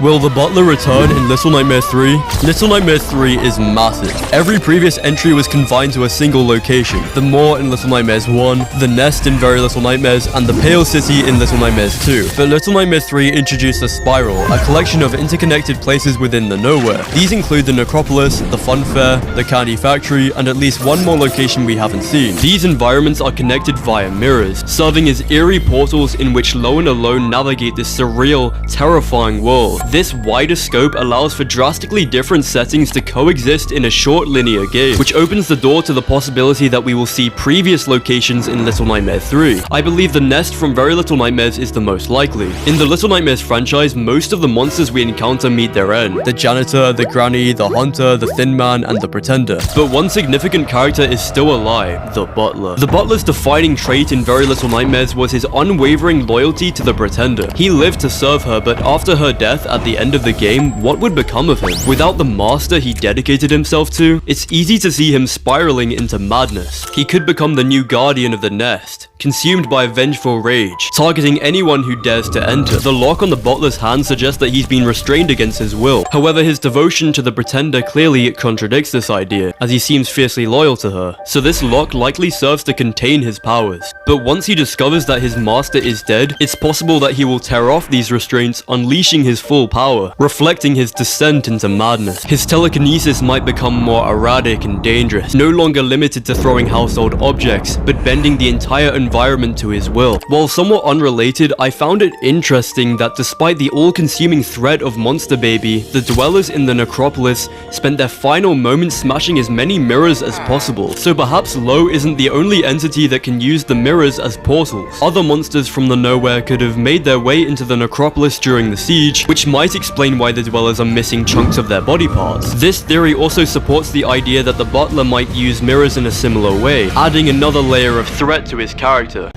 Will the Butler return in Little Nightmares 3? Little Nightmares 3 is massive. Every previous entry was confined to a single location. The Moor in Little Nightmares 1, the Nest in Very Little Nightmares, and the Pale City in Little Nightmares 2. But Little Nightmares 3 introduced the Spiral, a collection of interconnected places within the nowhere. These include the Necropolis, the Fun Fair, the Candy Factory, and at least one more location we haven't seen. These environments are connected via mirrors, serving as eerie portals in which Lo and Alone navigate this surreal, terrifying world. This wider scope allows for drastically different settings to coexist in a short linear game, which opens the door to the possibility that we will see previous locations in Little Nightmares 3. I believe the Nest from Very Little Nightmares is the most likely. In the Little Nightmares franchise, most of the monsters we encounter meet their end. The Janitor, the Granny, the Hunter, the Thin Man, and the Pretender. But one significant character is still alive, the Butler. The Butler's defining trait in Very Little Nightmares was his unwavering loyalty to the Pretender. He lived to serve her, but after her death at the end of the game, what would become of him? Without the master he dedicated himself to, it's easy to see him spiraling into madness. He could become the new guardian of the Nest, consumed by a vengeful rage, targeting anyone who dares to enter. The lock on the Butler's hand suggests that he's been restrained against his will. However, his devotion to the Pretender clearly contradicts this idea, as he seems fiercely loyal to her. So this lock likely serves to contain his powers. But once he discovers that his master is dead, it's possible that he will tear off these restraints, unleashing his full power, reflecting his descent into madness. His telekinesis might become more erratic and dangerous, no longer limited to throwing household objects, but bending the entire environment to his will. While somewhat unrelated, I found it interesting that despite the all-consuming threat of Monster Baby, the dwellers in the Necropolis spent their final moments smashing as many mirrors as possible. So perhaps Lo isn't the only entity that can use the mirrors as portals. Other monsters from the nowhere could have made their way into the Necropolis during the siege, which might explain why the dwellers are missing chunks of their body parts. This theory also supports the idea that the Butler might use mirrors in a similar way, adding another layer of threat to his character.